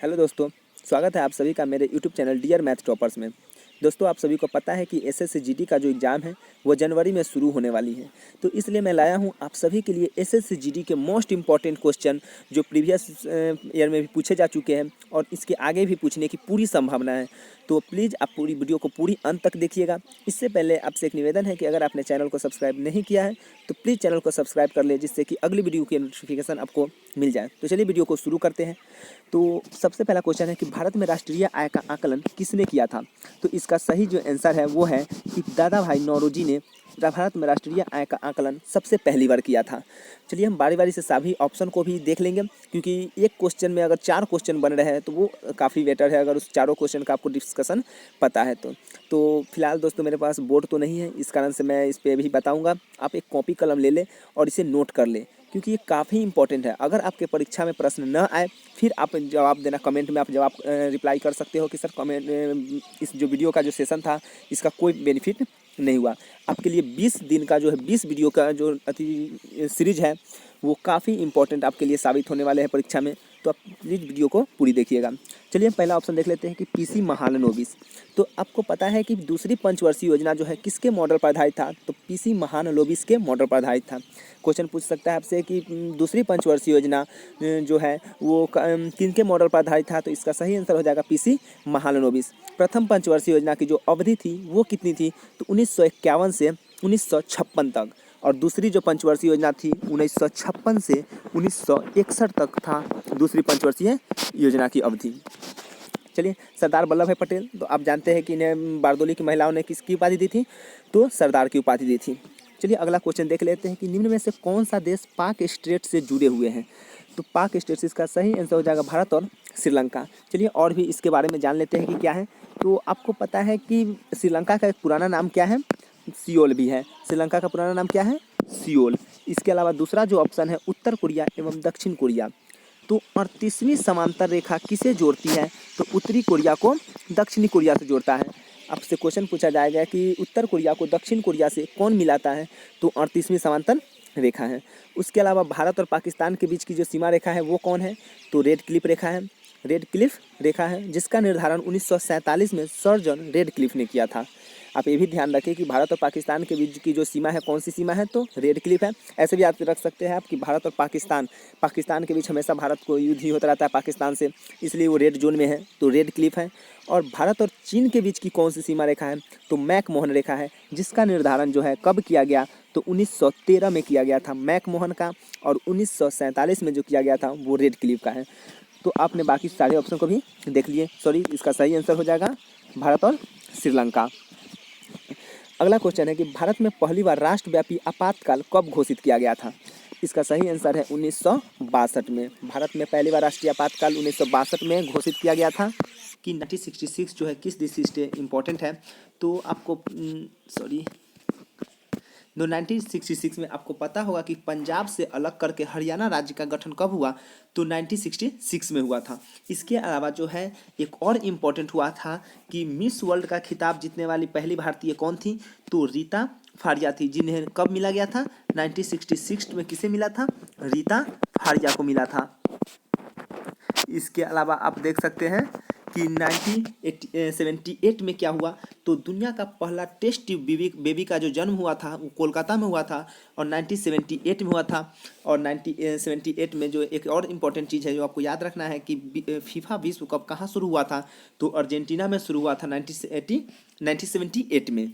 Hello दोस्तों, स्वागत है आप सभी का मेरे YouTube channel dear math toppers में। दोस्तों, आप सभी को पता है कि एसएससी जीडी का जो एग्ज़ाम है वो जनवरी में शुरू होने वाली है। तो इसलिए मैं लाया हूँ आप सभी के लिए एसएससी जीडी के मोस्ट इंपॉर्टेंट क्वेश्चन जो प्रीवियस ईयर में भी पूछे जा चुके हैं और इसके आगे भी पूछने की पूरी संभावना है। तो प्लीज़ आप पूरी वीडियो को पूरी अंत तक देखिएगा। इससे पहले आपसे एक निवेदन है कि अगर आपने चैनल को सब्सक्राइब नहीं किया है तो प्लीज़ चैनल को सब्सक्राइब कर ले, जिससे कि अगली वीडियो की नोटिफिकेशन आपको मिल जाए। तो चलिए वीडियो को शुरू करते हैं। तो सबसे पहला क्वेश्चन है कि भारत में राष्ट्रीय आय का आकलन किसने किया था। तो इसका सही जो आंसर है वो है कि दादा भाई नौरोजी ने भारत में राष्ट्रीय आय का आकलन सबसे पहली बार किया था। चलिए हम बारी बारी से सभी ऑप्शन को भी देख लेंगे, क्योंकि एक क्वेश्चन में अगर 4 क्वेश्चन बन रहे हैं तो वो काफ़ी बेटर है अगर उस चारों क्वेश्चन का आपको डिस्कशन पता है तो फिलहाल दोस्तों मेरे पास बोर्ड तो नहीं है, इस कारण से मैं इस पर भी बताऊँगा। आप एक कॉपी कलम ले लें और इसे नोट कर लें, क्योंकि ये काफ़ी इंपॉर्टेंट है। अगर आपके परीक्षा में प्रश्न न आए फिर आप जवाब देना, कमेंट में आप जवाब रिप्लाई कर सकते हो कि सर कमेंट इस जो वीडियो का जो सेशन था इसका कोई बेनिफिट नहीं हुआ। आपके लिए 20 दिन का जो है 20 वीडियो का जो अति सीरीज है वो काफ़ी इंपॉर्टेंट आपके लिए साबित होने वाले हैं परीक्षा में। तो आप प्लीज़ वीडियो को पूरी देखिएगा। चलिए हम पहला ऑप्शन देख लेते हैं कि पीसी महालनोबिस। तो आपको पता है कि दूसरी पंचवर्षीय योजना जो है किसके मॉडल पर आधारित था। तो पीसी महालनोबिस के मॉडल पर आधारित था। क्वेश्चन पूछ सकता है आपसे कि दूसरी पंचवर्षीय योजना जो है वो किनके मॉडल पर आधारित था। तो इसका सही आंसर हो जाएगा पीसी महालनोबिस। प्रथम पंचवर्षीय योजना की जो अवधि थी वो कितनी थी। तो 1951 से 1956 तक, और दूसरी जो पंचवर्षीय योजना थी 1956 से 1961 तक था दूसरी पंचवर्षीय योजना की अवधि। चलिए सरदार वल्लभ भाई पटेल, तो आप जानते हैं कि इन्हें बारदोली की महिलाओं ने किसकी उपाधि दी थी। तो सरदार की उपाधि दी थी। चलिए अगला क्वेश्चन देख लेते हैं कि निम्न में से कौन सा देश पाक स्टेट से जुड़े हुए हैं। तो पाक स्टेट से इसका सही आंसर हो जाएगा भारत और श्रीलंका। चलिए और भी इसके बारे में जान लेते हैं कि क्या है। तो आपको पता है कि श्रीलंका का एक पुराना नाम क्या है। सियोल भी है। श्रीलंका का पुराना नाम क्या है, सियोल। इसके अलावा दूसरा जो ऑप्शन है उत्तर कोरिया एवं दक्षिण कोरिया। तो 38वीं समांतर रेखा किसे जोड़ती है। तो उत्तरी कोरिया को दक्षिणी कोरिया से जोड़ता है। आपसे क्वेश्चन पूछा जाएगा कि उत्तर कोरिया को दक्षिण कोरिया से कौन मिलाता है। तो 38वीं समांतर रेखा है। उसके अलावा भारत और पाकिस्तान के बीच की जो सीमा रेखा है वो कौन है। तो रेड क्लिफ रेखा है। रेड क्लिफ रेखा है जिसका निर्धारण 1947 में सर जॉन रेड क्लिफ ने किया था। आप ये भी ध्यान रखें कि भारत और पाकिस्तान के बीच की जो सीमा है कौन सी सीमा है। तो रेड क्लिफ है। ऐसे भी आप रख सकते हैं आप कि भारत और पाकिस्तान के बीच हमेशा भारत को युद्ध ही होता रहता है पाकिस्तान से, इसलिए वो रेड जोन में है। तो रेड क्लिफ है। और भारत और चीन के बीच की कौन सी सीमा रेखा है। तो मैकमोहन रेखा है जिसका निर्धारण जो है कब किया गया। तो 1913 में किया गया था मैकमोहन का, और 1947 में जो किया गया था वो रेड क्लिफ का है। तो आपने बाकी सारे ऑप्शन को भी देख लिए। सॉरी, इसका सही आंसर हो जाएगा भारत और श्रीलंका। अगला क्वेश्चन है कि भारत में पहली बार राष्ट्रव्यापी आपातकाल कब घोषित किया गया था। इसका सही आंसर है 1962 में। भारत में पहली बार राष्ट्रीय आपातकाल 1962 में घोषित किया गया था। कि 1966 जो है किस डिसीज से इम्पोर्टेंट है। तो आपको 1966 में आपको पता होगा कि पंजाब से अलग करके हरियाणा राज्य का गठन कब हुआ। तो 1966 में हुआ था। इसके अलावा जो है एक और इम्पोर्टेंट हुआ था कि मिस वर्ल्ड का खिताब जीतने वाली पहली भारतीय कौन थी। तो रीता फारिया थी, जिन्हें कब मिला गया था। 1966 में किसे मिला था, रीता फारिया को मिला था। इसके अलावा आप देख सकते हैं कि 1978 में क्या हुआ। तो दुनिया का पहला टेस्ट ट्यूब बेबी का जो जन्म हुआ था वो कोलकाता में हुआ था और 1978 में हुआ था। और 1978 में जो एक और इम्पॉर्टेंट चीज़ है जो आपको याद रखना है कि फीफा विश्व कप कहाँ शुरू हुआ था। तो अर्जेंटीना में शुरू हुआ था 1978 में।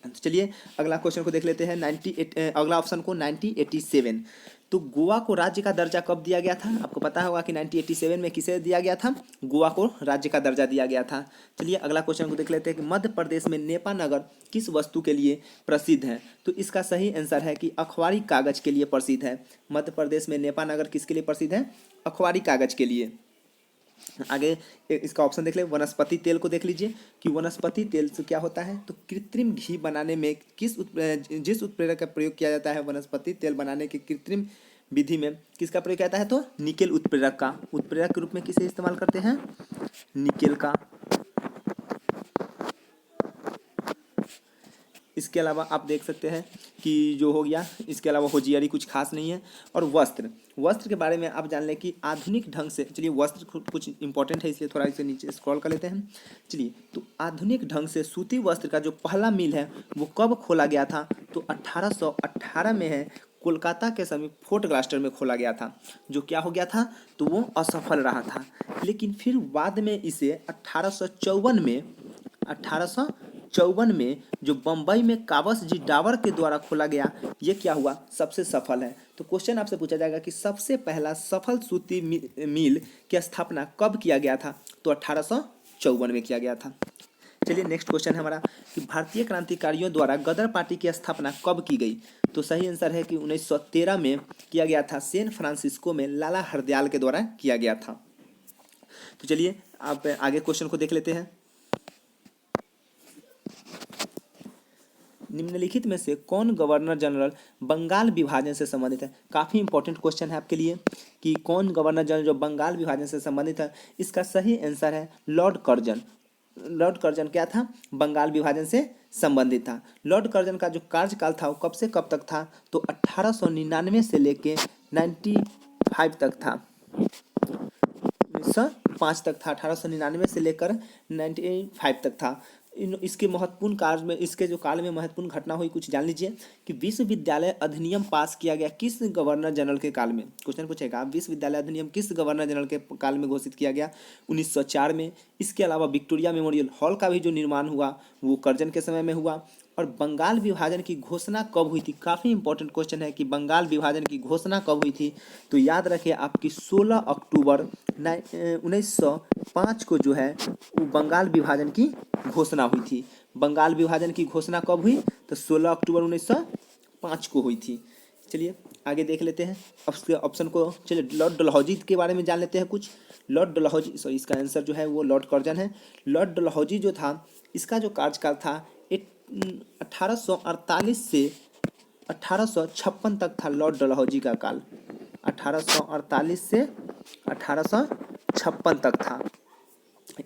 तो चलिए अगला क्वेश्चन को देख लेते हैं। अगला ऑप्शन को 1987। तो गोवा को राज्य का दर्जा कब दिया गया था। आपको पता होगा कि 1987 में किसे दिया गया था, गोवा को राज्य का दर्जा दिया गया था। चलिए अगला क्वेश्चन को देख लेते हैं कि मध्य प्रदेश में नेपा नगर किस वस्तु के लिए प्रसिद्ध है। तो इसका सही आंसर है कि अखबारी कागज के लिए प्रसिद्ध है। मध्य प्रदेश में नेपा नगर किसके लिए प्रसिद्ध है, अखबारी कागज के लिए। आगे इसका ऑप्शन देख ले, वनस्पति तेल को देख लीजिए कि वनस्पति तेल से क्या होता है। तो कृत्रिम घी बनाने में जिस उत्प्रेरक का प्रयोग किया जाता है वनस्पति तेल बनाने की कृत्रिम विधि में किसका प्रयोग किया जाता है। तो निकेल उत्प्रेरक का। उत्प्रेरक के रूप में किसे इस्तेमाल करते हैं, निकेल का। इसके अलावा आप देख सकते हैं कि जो हो गया, इसके अलावा होजियारी कुछ खास नहीं है। और वस्त्र वस्त्र के बारे में आप जान लें कि आधुनिक ढंग से, चलिए वस्त्र कुछ इंपॉर्टेंट है इसलिए थोड़ा इसे नीचे स्क्रॉल कर लेते हैं। चलिए, तो आधुनिक ढंग से सूती वस्त्र का जो पहला मिल है वो कब खोला गया था? तो 1818 में है, कोलकाता के समीप फोर्ट ग्लास्टर में खोला गया था। जो क्या हो गया था? तो वो असफल रहा था। लेकिन फिर बाद में इसे 1854 में जो बम्बई में काबस जी डावर के द्वारा खोला गया, ये क्या हुआ? सबसे सफल है। तो क्वेश्चन आपसे पूछा जाएगा कि सबसे पहला सफल सूती मिल की स्थापना कब किया गया था? तो 1854 में किया गया था। चलिए नेक्स्ट क्वेश्चन है हमारा कि भारतीय क्रांतिकारियों द्वारा गदर पार्टी की स्थापना कब की गई? तो सही आंसर है कि 1913 में किया गया था। सैन फ्रांसिस्को में लाला हरदयाल के द्वारा किया गया था। तो चलिए आप आगे क्वेश्चन को देख लेते हैं। निम्नलिखित में से कौन गवर्नर जनरल बंगाल विभाजन से संबंधित है? काफ़ी इंपॉर्टेंट क्वेश्चन है आपके लिए कि कौन गवर्नर जनरल जो बंगाल विभाजन से संबंधित है। इसका सही आंसर है लॉर्ड कर्जन। लॉर्ड कर्जन क्या था? बंगाल विभाजन से संबंधित था। लॉर्ड कर्जन का जो कार्यकाल था वो कब से कब तक था? तो 1899 से लेके 95 तक था, 1905 तक था। 1899 से लेकर 95 तक था। इसके महत्वपूर्ण काल में, इसके जो काल में महत्वपूर्ण घटना हुई कुछ जान लीजिए कि विश्वविद्यालय अधिनियम पास किया गया किस गवर्नर जनरल के काल में? क्वेश्चन पूछेगा विश्वविद्यालय अधिनियम किस गवर्नर जनरल के काल में घोषित किया गया? 1904 में। इसके अलावा विक्टोरिया मेमोरियल हॉल का भी जो निर्माण हुआ वो कर्जन के समय में हुआ। और बंगाल विभाजन की घोषणा कब हुई थी? काफ़ी इंपॉर्टेंट क्वेश्चन है कि बंगाल विभाजन की घोषणा कब हुई थी? तो याद रखिए आपकी 16 अक्टूबर 1905 को जो है वो बंगाल विभाजन की घोषणा हुई थी। बंगाल विभाजन की घोषणा कब हुई? तो 16 अक्टूबर 1905 को हुई थी। चलिए आगे देख लेते हैं ऑप्शन को। चलिए लॉर्ड डलहौजी के बारे में जान लेते हैं कुछ। लॉर्ड डलहौजी, सॉरी इसका आंसर जो है वो लॉर्ड कर्जन है। लॉर्ड डलहौजी जो था इसका जो कार्यकाल था 1848 से 1856 तक था लॉर्ड डलहौजी का काल। 1848 से 1856 तक था।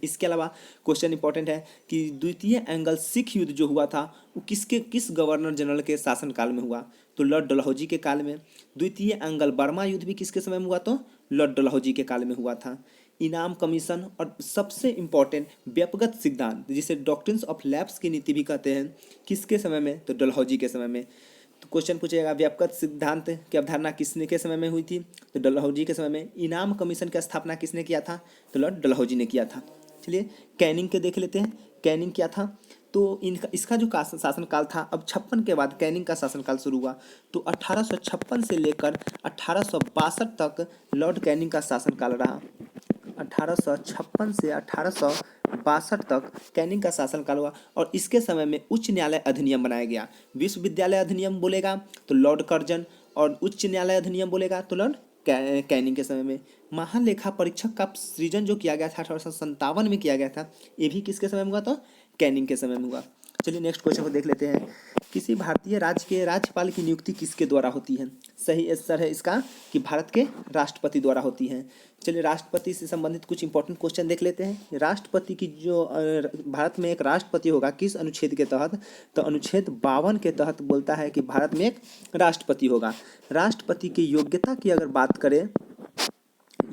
इसके अलावा क्वेश्चन इंपॉर्टेंट है कि द्वितीय एंग्लो सिख युद्ध जो हुआ था वो किस गवर्नर जनरल के शासनकाल में हुआ? तो लॉर्ड डलहौजी के काल में। द्वितीय एंग्लो बर्मा युद्ध भी किसके समय में हुआ? तो लॉर्ड डलहौजी के काल में हुआ था। इनाम कमीशन और सबसे इम्पॉर्टेंट व्यक्तिगत सिद्धांत जिसे डॉक्ट्रिन्स ऑफ लैप्स की नीति भी कहते हैं, किसके समय में? तो डलहौजी के समय में। तो क्वेश्चन पूछेगा व्यक्तिगत सिद्धांत की अवधारणा किसने के समय में हुई थी? तो डलहौजी के समय में। इनाम कमीशन की स्थापना किसने किया था? तो लॉर्ड डलहौजी ने किया था। चलिए कैनिंग के देख लेते हैं। कैनिंग क्या था? तो इसका जो शासनकाल था, अब 56 के बाद कैनिंग का शासनकाल शुरू हुआ। तो 1856 से लेकर 1862 तक लॉर्ड कैनिंग का शासनकाल रहा। 1856 से 1862 तक कैनिंग का शासनकाल हुआ। और इसके समय में उच्च न्यायालय अधिनियम बनाया गया। विश्वविद्यालय अधिनियम बोलेगा तो लॉर्ड कर्जन, और उच्च न्यायालय अधिनियम बोलेगा तो लॉर्ड कैनिंग के समय में। महालेखा परीक्षक का सृजन जो किया गया था 1857 में किया गया था, ये भी किसके समय में हुआ? तो कैनिंग के समय में हुआ। चलिए नेक्स्ट क्वेश्चन को देख लेते हैं। किसी भारतीय राज्य के राज्यपाल की नियुक्ति किसके द्वारा होती है? सही आंसर है इसका कि भारत के राष्ट्रपति द्वारा होती है। चलिए राष्ट्रपति से संबंधित कुछ इंपॉर्टेंट क्वेश्चन देख लेते हैं। राष्ट्रपति की जो भारत में एक राष्ट्रपति होगा किस अनुच्छेद के तहत? तो अनुच्छेद 52 के तहत बोलता है कि भारत में एक राष्ट्रपति होगा। राष्ट्रपति की योग्यता की अगर बात करें,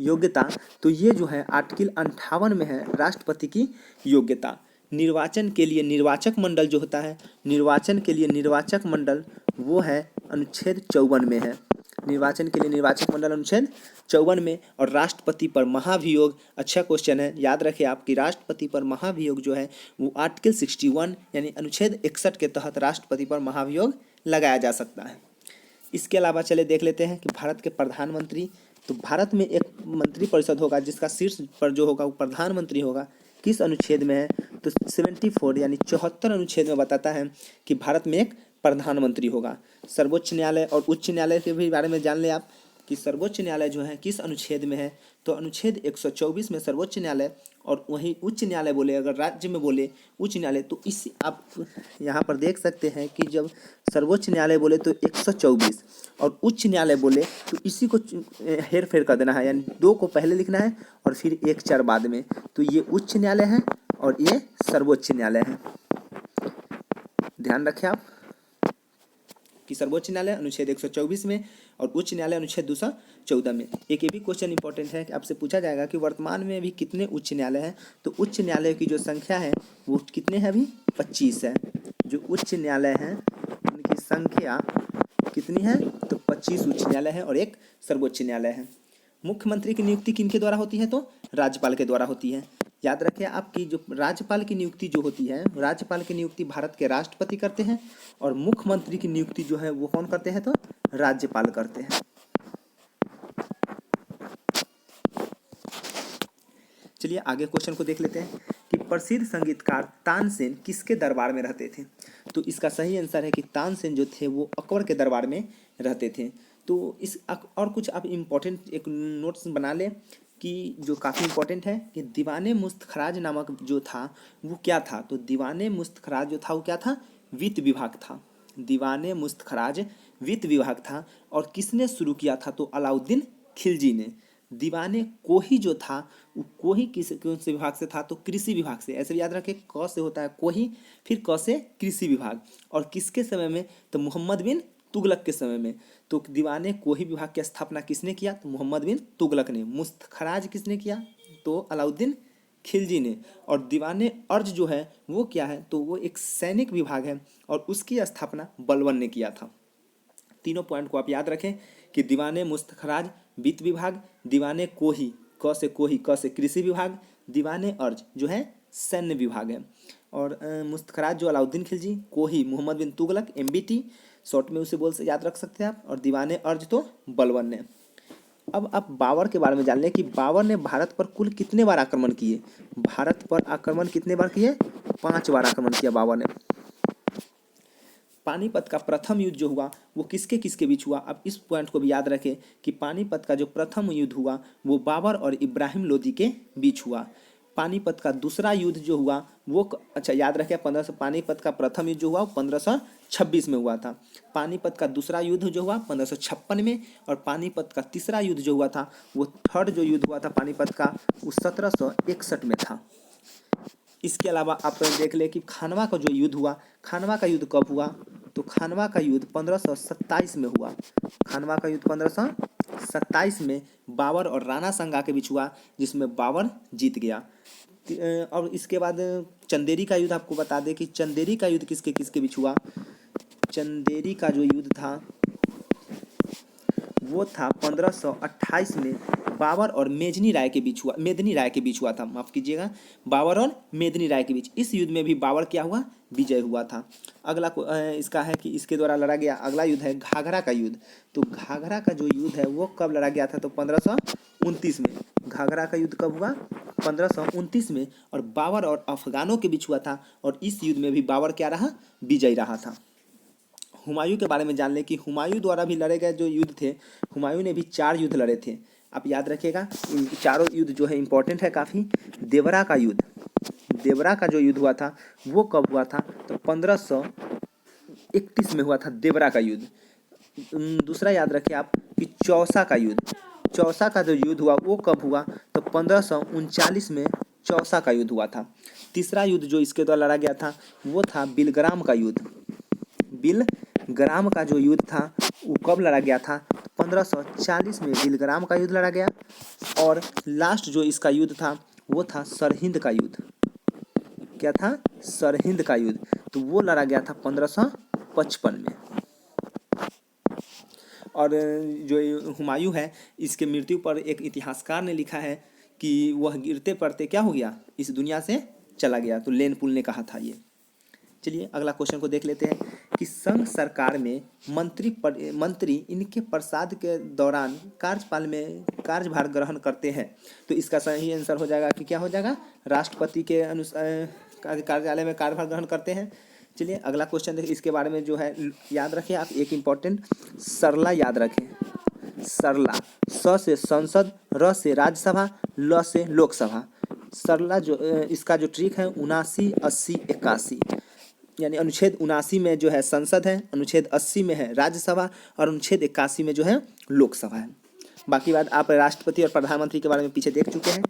योग्यता, तो ये जो है आर्टिकल 58 में है राष्ट्रपति की योग्यता। निर्वाचन के लिए निर्वाचक मंडल जो होता है, निर्वाचन के लिए निर्वाचक मंडल वो है अनुच्छेद 54 में है। निर्वाचन के लिए निर्वाचक मंडल अनुच्छेद 54 में। और राष्ट्रपति पर महाभियोग, अच्छा क्वेश्चन है, याद रखें आपकी राष्ट्रपति पर महाभियोग जो है वो आर्टिकल 61 यानी अनुच्छेद 61 के तहत राष्ट्रपति पर महाभियोग लगाया जा सकता है। इसके अलावा चले देख लेते हैं कि भारत के प्रधानमंत्री, तो भारत में एक मंत्री परिषद होगा जिसका शीर्ष पर जो होगा वो प्रधानमंत्री होगा। किस अनुच्छेद में है? तो 74 यानी 74 अनुच्छेद में बताता है कि भारत में एक प्रधानमंत्री होगा। सर्वोच्च न्यायालय और उच्च न्यायालय के भी बारे में जान लें आप कि सर्वोच्च न्यायालय जो है किस अनुच्छेद में है? तो अनुच्छेद 124 में सर्वोच्च न्यायालय। और वहीं उच्च न्यायालय बोले, अगर राज्य में बोले उच्च न्यायालय, तो इस आप यहाँ पर देख सकते हैं कि जब सर्वोच्च न्यायालय बोले तो 124 और उच्च न्यायालय बोले तो इसी को हेर फेर कर देना है, यानी 2 को पहले लिखना है और फिर 1-4 बाद में। तो ये उच्च न्यायालय है और ये सर्वोच्च न्यायालय है, ध्यान रखें आप। कि सर्वोच्च न्यायालय अनुच्छेद 124 में और उच्च न्यायालय अनुच्छेद 214 में। एक ये भी क्वेश्चन इंपॉर्टेंट है कि आपसे पूछा जाएगा कि वर्तमान में अभी कितने उच्च न्यायालय हैं। तो उच्च न्यायालय की जो संख्या है वो कितने हैं, अभी 25 है। जो उच्च न्यायालय हैं उनकी संख्या कितनी है, तो 25 उच्च न्यायालय है और एक सर्वोच्च न्यायालय है। मुख्यमंत्री की नियुक्ति किनके द्वारा होती है, तो राज्यपाल के द्वारा होती है। याद रखिए आपकी जो राज्यपाल की नियुक्ति जो होती है, राज्यपाल की नियुक्ति भारत के राष्ट्रपति करते हैं और मुख्यमंत्री की नियुक्ति जो है वो कौन करते हैं, तो राज्यपाल करते हैं। चलिए आगे क्वेश्चन को देख लेते हैं कि प्रसिद्ध संगीतकार तानसेन किसके दरबार में रहते थे। तो इसका सही आंसर है कि तानसेन जो थे वो अकबर के दरबार में रहते थे। तो इस और कुछ आप इम्पोर्टेंट एक नोट्स बना लें कि जो काफ़ी इम्पोर्टेंट है कि दीवाने मुस्तखराज नामक जो था वो क्या था। तो दीवाने मुस्तखराज जो था वो क्या था, वित्त विभाग था। दीवाने मुस्तखराज वित्त विभाग था और किसने शुरू किया था, तो अलाउद्दीन खिलजी ने। दीवाने कोही जो था वो कोही कौन से विभाग से था, तो कृषि विभाग से। ऐसे याद रखें, क से होता है कोही, फिर क से कृषि विभाग। और किसके समय में, तो मोहम्मद बिन तुगलक के समय में। तो दीवाने कोही विभाग की स्थापना किसने किया, तो मोहम्मद बिन तुगलक ने। मुस्तखराज किसने किया, तो अलाउद्दीन खिलजी ने। और दीवाने अर्ज जो है वो क्या है, तो वो एक सैनिक विभाग है और उसकी स्थापना बलबन ने किया था। तीनों पॉइंट को आप याद रखें कि दीवाने मुस्तखराज वित्त विभाग, दीवाने कोही क से कोही, क से कृषि विभाग, दीवाने अर्ज जो है सैन्य विभाग है। और मुस्तखराज जो अलाउद्दीन खिलजी, कोही मोहम्मद बिन तुगलक MBT शॉर्ट में उसे बोल से याद रख सकते हैं आप, और दीवाने अर्ज तो बलबन ने। अब आप बाबर के बारे में जान लें कि बाबर ने भारत पर कुल कितने बार आक्रमण किए। भारत पर आक्रमण कितने बार किए, 5 बार आक्रमण किया बाबर ने। पानीपत का प्रथम युद्ध जो हुआ वो किसके किसके बीच हुआ। अब इस पॉइंट को भी याद रखें कि पानीपत का जो प्रथम युद्ध हुआ वो बाबर और इब्राहिम लोदी के बीच हुआ। पानीपत का दूसरा युद्ध जो हुआ वो अच्छा याद रखें, पानीपत का प्रथम युद्ध जो हुआ वो 1526 में हुआ था। पानीपत का दूसरा युद्ध जो हुआ 1556 में, और पानीपत का तीसरा युद्ध जो हुआ था वो थर्ड जो युद्ध हुआ था पानीपत का वो 1761 में था। इसके अलावा आप देख ले कि खानवा का जो युद्ध हुआ, खानवा का युद्ध कब हुआ, तो खानवा का युद्ध 1527 में हुआ। खानवा का युद्ध 1527 में बाबर और राणा सांगा के बीच हुआ, जिसमें बाबर जीत गया। और इसके बाद चंदेरी का युद्ध आपको बता दें कि चंदेरी का युद्ध किसके किसके बीच हुआ। चंदेरी का जो युद्ध था वो था 1528 में बाबर और मेदिनी राय के बीच हुआ था, माफ कीजिएगा, बाबर और मेदिनी राय के बीच। इस युद्ध में भी बाबर क्या हुआ, विजय हुआ था। अगला इसका है कि इसके द्वारा लड़ा गया अगला युद्ध है घाघरा का युद्ध। तो घाघरा का जो युद्ध है वो कब लड़ा गया था, तो 1529 में। घाघरा का युद्ध कब हुआ, 1529 में, और बाबर और अफगानों के बीच हुआ था। और इस युद्ध में भी बाबर क्या रहा, विजयी रहा था। हुमायूं के बारे में जान लें कि हुमायूं द्वारा भी लड़े गए जो युद्ध थे, हुमायूं ने भी 4 युद्ध लड़े थे। आप याद रखिएगा, इन चारों युद्ध जो है इंपॉर्टेंट है काफ़ी। देवरा का युद्ध, देवरा का जो युद्ध हुआ था वो कब हुआ था, तो 1531 में हुआ था देवरा का युद्ध। दूसरा याद रखिए आप कि चौसा का युद्ध, चौसा का जो युद्ध हुआ वो कब हुआ, तो 1539 में चौसा का युद्ध हुआ था। तीसरा युद्ध जो इसके द्वारा लड़ा गया था वो था बिलग्राम का युद्ध। बिलग्राम का जो युद्ध था वो कब लड़ा गया था, 1540 में बिलग्राम का युद्ध लड़ा गया। और लास्ट जो इसका युद्ध था वो था सरहिंद का युद्ध। क्या था, सरहिंद का युद्ध। तो वो लड़ा गया था 1555 में। और जो हुमायूं है इसके मृत्यु पर एक इतिहासकार ने लिखा है कि वह गिरते पड़ते क्या हो गया, इस दुनिया से चला गया। तो लेन पुल ने कहा था ये। चलिए अगला क्वेश्चन को देख लेते हैं कि संघ सरकार में मंत्री इनके प्रसाद के दौरान कार्यकाल में कार्यभार ग्रहण करते हैं। तो इसका सही आंसर हो जाएगा कि क्या हो जाएगा, राष्ट्रपति के कार्यालय में कार्यभार ग्रहण करते हैं। चलिए अगला क्वेश्चन देखिए, इसके बारे में जो है याद रखें आप, एक इम्पॉर्टेंट सरला याद रखें। सरला, स से संसद, र से राज्यसभा, ल से लोकसभा। सरला जो इसका जो ट्रिक है 79, 80, 81, यानी अनुच्छेद 79 में जो है संसद है, अनुच्छेद 80 में है राज्यसभा, और अनुच्छेद 81 में जो है लोकसभा है। बाकी बात आप राष्ट्रपति और प्रधानमंत्री के बारे में पीछे देख चुके हैं।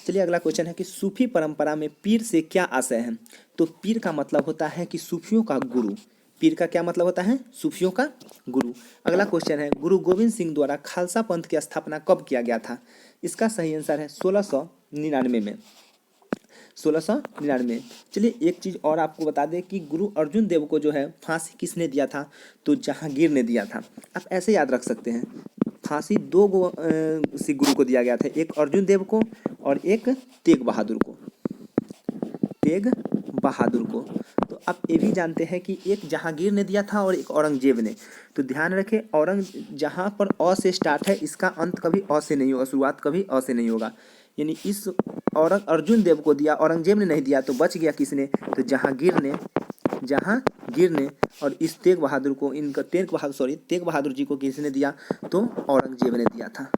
चलिए अगला क्वेश्चन है कि सूफी परंपरा में पीर से क्या आशय है। तो पीर का मतलब होता है कि सूफियों का गुरु। पीर का क्या मतलब होता है? सूफियों का गुरु। अगला क्वेश्चन है, गुरु गोविंद सिंह द्वारा खालसा पंथ की स्थापना कब किया गया था? इसका सही आंसर है 1699 में। 1699। चलिए एक चीज़ और आपको बता दें कि गुरु अर्जुन देव को जो है फांसी किसने दिया था? तो जहांगीर ने दिया था। आप ऐसे याद रख सकते हैं, फांसी दो सी गुरु को दिया गया था, एक अर्जुन देव को और एक तेग बहादुर को। तेग बहादुर को। तो आप ये भी जानते हैं कि एक जहांगीर ने दिया था और एक औरंगजेब ने। तो ध्यान रखें, जहाँ पर अ से स्टार्ट है इसका अंत कभी अ से नहीं होगा, शुरुआत कभी अ से नहीं होगा। यानी इस अर्जुन देव को दिया, औरंगजेब ने नहीं दिया, तो बच गया किसने? तो जहांगीर ने। और इस तेग बहादुर को, इनका तेग बहादुर जी को किसने दिया? तो औरंगजेब ने दिया था,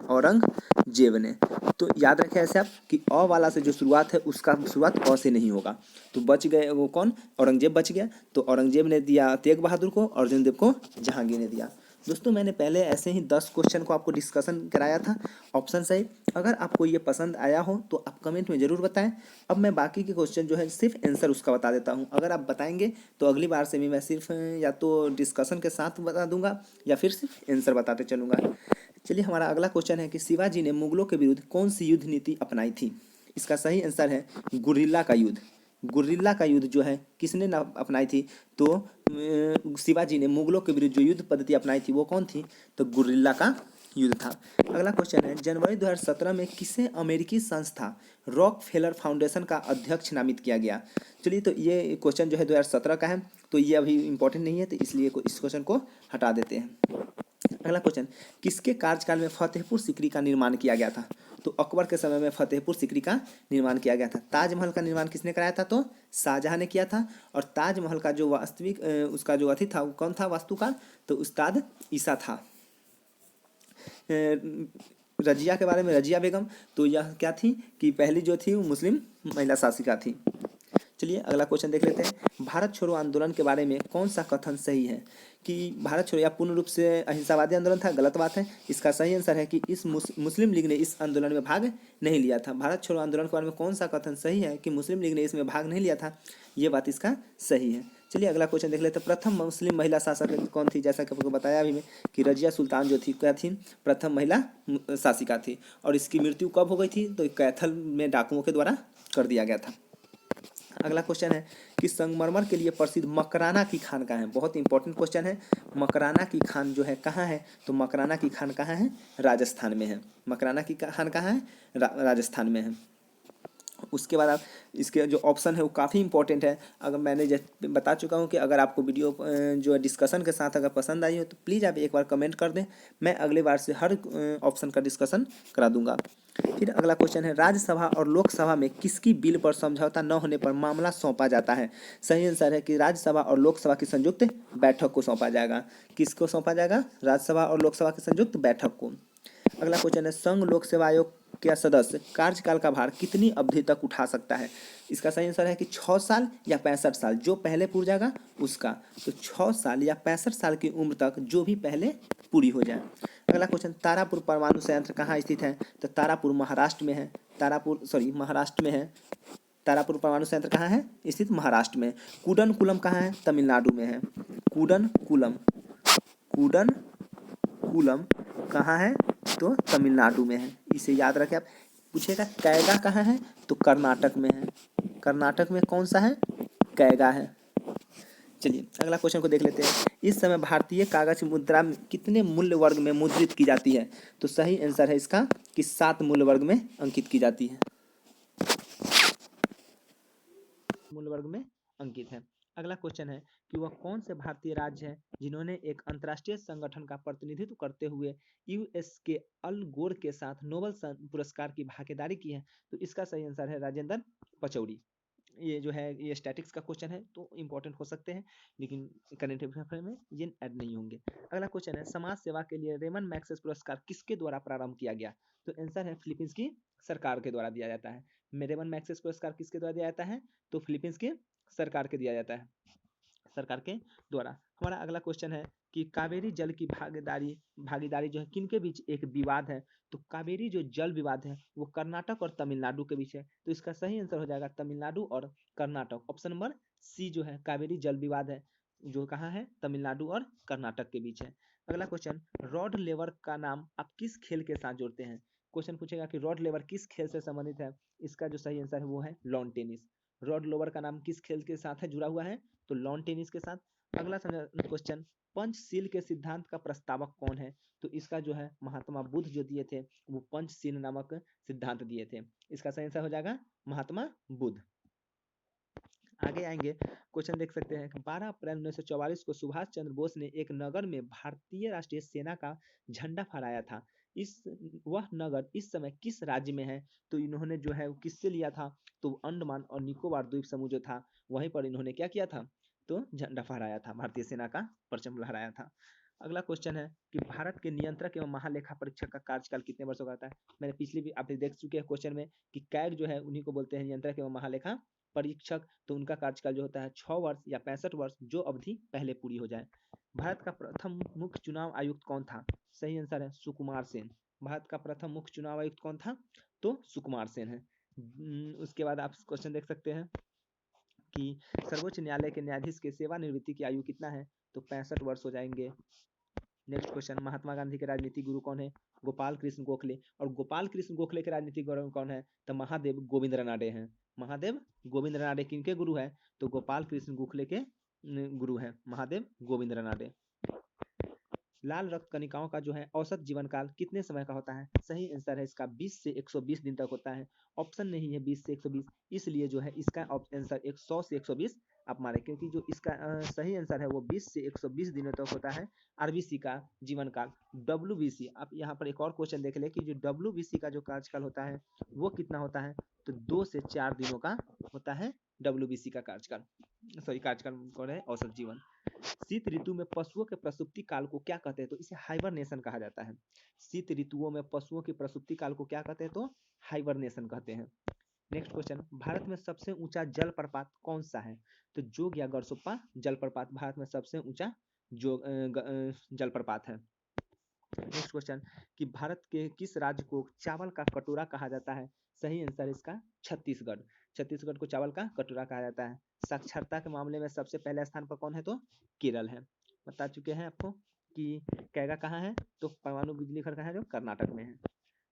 औरंगजेब ने। तो याद रखें ऐसे आप कि अ वाला से जो शुरुआत है उसका शुरुआत अ से नहीं होगा। तो बच गए वो कौन? औरंगजेब बच गया। तो औरंगजेब ने दिया तेग बहादुर को, अर्जुन देव को जहांगीर ने दिया। दोस्तों मैंने पहले ऐसे ही 10 क्वेश्चन को आपको डिस्कशन कराया था ऑप्शन सही। अगर आपको ये पसंद आया हो तो आप कमेंट में ज़रूर बताएं। अब मैं बाकी के क्वेश्चन जो है सिर्फ आंसर उसका बता देता हूँ। अगर आप बताएंगे तो अगली बार से भी मैं सिर्फ या तो डिस्कशन के साथ बता दूंगा या फिर सिर्फ आंसर बताते चलूँगा। चलिए हमारा अगला क्वेश्चन है कि शिवाजी ने मुगलों के विरुद्ध कौन सी युद्ध नीति अपनाई थी? इसका सही आंसर है गुरिल्ला का युद्ध। गुरिल्ला का युद्ध जो है किसने अपनाई थी? तो शिवाजी ने मुगलों के विरुद्ध जो युद्ध पद्धति अपनाई थी वो कौन थी? तो गुरिल्ला का युद्ध था। अगला क्वेश्चन है, जनवरी 2017 में किसे अमेरिकी संस्था रॉक फेलर फाउंडेशन का अध्यक्ष नामित किया गया? चलिए तो ये क्वेश्चन जो है 2017 का है, तो ये अभी इंपॉर्टेंट नहीं है, तो इसलिए इस क्वेश्चन को हटा देते हैं। अगला क्वेश्चन, किसके कार्यकाल में फतेहपुर सीकरी का निर्माण किया गया था? तो अकबर के समय में फतेहपुर सीकरी का निर्माण किया गया था। ताजमहल का निर्माण किसने कराया था? तो शाहजहां ने किया था। और ताजमहल का जो वास्तविक उसका जो अतिथि था वो कौन था वास्तुकार? तो उस्ताद ईसा था। रजिया के बारे में, रजिया बेगम, तो यह क्या थी कि पहली जो थी वो मुस्लिम महिला शासिका थी। चलिए अगला क्वेश्चन देख लेते हैं, भारत छोड़ो आंदोलन के बारे में कौन सा कथन सही है? कि भारत छोड़ो या पूर्ण रूप से अहिंसावादी आंदोलन था, गलत बात है। इसका सही आंसर है कि इस मुस्लिम लीग ने इस आंदोलन में भाग नहीं लिया था। भारत छोड़ो आंदोलन के बारे में कौन सा कथन सही है कि मुस्लिम लीग ने इसमें भाग नहीं लिया था, ये बात इसका सही है। चलिए अगला क्वेश्चन देख लेते हैं, प्रथम मुस्लिम महिला शासक कौन थी? जैसा कि आपको बताया अभी मैं कि रजिया सुल्तान जो थी क्या थी? प्रथम महिला शासिका थी। और इसकी मृत्यु कब हो गई थी? तो कैथल में डाकुओं के द्वारा कर दिया गया था। अगला क्वेश्चन है कि संगमरमर के लिए प्रसिद्ध मकराना की खान कहाँ है? बहुत इंपॉर्टेंट क्वेश्चन है। मकराना की खान जो है कहाँ है? तो मकराना की खान कहाँ है? राजस्थान में है। मकराना की खान कहाँ है? राजस्थान में है। उसके बाद आप इसके जो ऑप्शन है वो काफ़ी इंपॉर्टेंट है। अगर मैंने बता चुका हूँ कि अगर आपको वीडियो जो है डिस्कशन के साथ अगर पसंद आई हो तो प्लीज़ आप एक बार कमेंट कर दें, मैं अगले बार से हर ऑप्शन का डिस्कशन करा दूंगा। फिर अगला क्वेश्चन है, राज्यसभा और लोकसभा में किसकी बिल पर समझौता न होने पर मामला सौंपा जाता है? सही आंसर है कि राज्यसभा और लोकसभा की संयुक्त बैठक को सौंपा जाएगा। किसको सौंपा जाएगा? राज्यसभा और लोकसभा की संयुक्त बैठक को। अगला क्वेश्चन है, संघ लोक सेवा आयोग का सदस्य कार्यकाल का भार कितनी अवधि तक उठा सकता है? इसका सही आंसर है कि 6 साल या 65 साल, जो पहले पूरा जाएगा उसका। तो 6 साल या 65 साल की उम्र तक जो भी पहले पूरी हो जाए। अगला क्वेश्चन, तारापुर परमाणु संयंत्र कहाँ स्थित है? तो तारापुर महाराष्ट्र में है। महाराष्ट्र में है। तारापुर परमाणु संयंत्र कहाँ है? स्थित महाराष्ट्र में। कूडनकुलम कहाँ है? तमिलनाडु में है। कूडनकुलम कूडनकुलम कहाँ है? तो तमिलनाडु में है। इसे याद रखें आप। पूछेगा कैगा कहाँ है? तो कर्नाटक में है। कर्नाटक में कौन सा है? कैगा है। चलिए अगला क्वेश्चन को देख लेते हैं, इस समय भारतीय कागज मुद्रा कितने मूल्य वर्ग में मुद्रित की जाती है? तो सही आंसर है इसका कि 7 मूल्य वर्ग में अंकित की जाती है। मूल्य वर्ग में अंकित है। अगला क्वेश्चन है कि वह कौन से भारतीय राज्य हैं जिन्होंने एक अंतर्राष्ट्रीय संगठन का प्रतिनिधित्व करते हुए यूएस के अल गोर के साथ नोबेल पुरस्कार की भागीदारी की है? तो इसका सही आंसर है राजेंद्र पचौरी। ये जो है ये स्टैटिक्स का क्वेश्चन है तो इंपॉर्टेंट हो सकते हैं, लेकिन करंट अफेयर में ये ऐड नहीं होंगे। अगला क्वेश्चन है, समाज सेवा के लिए रेमन मैग्सेसे पुरस्कार किसके द्वारा प्रारंभ किया गया? तो आंसर है फिलीपींस की सरकार के द्वारा दिया जाता है। रेमन मैग्सेसे पुरस्कार किसके द्वारा दिया जाता है? तो फिलीपींस की सरकार के दिया जाता है, सरकार के द्वारा। हमारा अगला क्वेश्चन है कि कावेरी जल की भागीदारी जो है किनके बीच एक विवाद है? तो कावेरी जो जल विवाद है वो कर्नाटक और तमिलनाडु के बीच है। तो इसका सही आंसर हो जाएगा तमिलनाडु और कर्नाटक। ऑप्शन नंबर सी जो है कावेरी जल विवाद है जो कहाँ है, तमिलनाडु और कर्नाटक के बीच है। अगला क्वेश्चन, रॉड लेवर का नाम आप किस खेल के साथ जोड़ते हैं? क्वेश्चन पूछेगा कि रॉड लेवर किस खेल से संबंधित है। इसका जो सही आंसर है वो है लॉन टेनिस। रॉड लेवर का नाम किस खेल के साथ है जुड़ा हुआ है, तो लॉन टेनिस के साथ। अगला क्वेश्चन, पंचशील के सिद्धांत का प्रस्तावक कौन है? तो इसका जो है महात्मा बुद्ध जो दिए थे वो पंचशील नामक सिद्धांत दिए थे। इसका सही आंसर हो जाएगा महात्मा बुद्ध। आगे आएंगे, क्वेश्चन देख सकते हैं, 12 अप्रैल 1944 को सुभाष चंद्र बोस ने एक नगर में भारतीय राष्ट्रीय सेना का झंडा फहराया था। वह नगर इस समय किस राज्य में है? तो इन्होंने जो है वो किससे लिया था? तो अंडमान और निकोबार द्वीप समूह जो था वहीं पर इन्होंने क्या किया था? तो झंडा फहराया था, भारतीय सेना का परचम लहराया था। अगला क्वेश्चन है कि भारत के नियंत्रक एवं महालेखा परीक्षक का कार्यकाल कितने वर्षों का होता है? मैंने पिछली भी आप देख चुके हैं क्वेश्चन में कि कैग जो है उन्हीं को बोलते हैं नियंत्रक एवं महालेखा परीक्षक। तो उनका कार्यकाल जो होता है 6 वर्ष या 65 वर्ष, जो अवधि पहले पूरी हो जाए। भारत का प्रथम मुख्य चुनाव आयुक्त कौन था? सही आंसर है सुकुमार सेन। भारत का प्रथम मुख्य चुनाव आयुक्त कौन था? तो सुकुमार सेन है। उसके बाद आप क्वेश्चन देख सकते हैं कि सर्वोच्च न्यायालय के न्यायाधीश के सेवानिवृत्ति की आयु कितना है? तो 65 वर्ष हो जाएंगे। नेक्स्ट क्वेश्चन, महात्मा गांधी के राजनीतिक गुरु कौन है? गोपाल कृष्ण गोखले। और गोपाल कृष्ण गोखले के राजनीतिक गुरु कौन है? तो महादेव गोविंद रानडे हैं। महादेव गोविंद रानडे किनके गुरु हैं? तो गोपाल कृष्ण गोखले के गुरु हैं महादेव गोविंद रानडे। लाल रक्त कणिकाओं का जो है औसत जीवन काल कितने समय का होता है? सही आंसर है इसका 20 से 120 दिन तक होता है। ऑप्शन नहीं है 20 से 120, इसलिए जो है इसका आंसर 100 से 120 आप मारे, क्योंकि जो इसका सही आंसर है वो 20 से 120 दिनों तक होता है आरबीसी का जीवन काल। डब्ल्यूबीसी, आप यहाँ पर एक और क्वेश्चन देख ले कि जो डब्ल्यूबीसी का जो कार्यकाल होता है वो कितना होता है? तो 2 से 4 दिनों का होता है डब्ल्यूबीसी का कार्यकाल, सॉरी कार्यकाल कौन है, औसत जीवन। शीत ऋतु में पशुओं के प्रसुप्ति काल को क्या कहते हैं? तो इसे हाइबरनेशन कहा जाता है। शीत ऋतुओं में पशुओं की प्रसुप्ति काल को क्या कहते हैं? तो हाइबरनेशन कहते हैं। नेक्स्ट क्वेश्चन, भारत में सबसे ऊंचा जलप्रपात कौन सा है? तो जोग या गरसोप्पा जलप्रपात भारत में सबसे ऊंचा जलप्रपात है। नेक्स्ट क्वेश्चन, कि भारत के किस राज्य को चावल का कटोरा कहा जाता है? सही आंसर इसका छत्तीसगढ़। छत्तीसगढ़ को चावल का कटोरा कहा जाता है। साक्षरता के मामले में सबसे पहले स्थान पर कौन है? तो केरल है। बता चुके हैं आपको कि कैगा कहाँ है? तो परमाणु बिजली घर कहाँ है? जो कर्नाटक में है।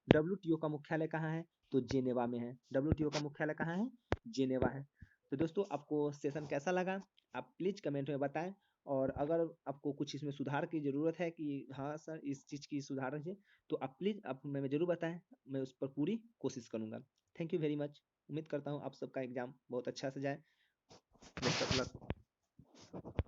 डब्ल्यूटीओ का मुख्यालय कहाँ है? तो जेनेवा में है। डब्ल्यूटीओ का मुख्यालय कहाँ है? जेनेवा है। तो दोस्तों आपको सेशन कैसा लगा आप प्लीज कमेंट में बताएं, और अगर आपको कुछ इसमें सुधार की ज़रूरत है कि हाँ सर इस चीज़ की सुधार है, तो आप प्लीज़ आप मैं ज़रूर बताएं, मैं उस पर पूरी कोशिश करूँगा। Thank you very much. उम्मीद करता हूँ आप सबका एग्ज़ाम बहुत अच्छा से जाए। Best of luck.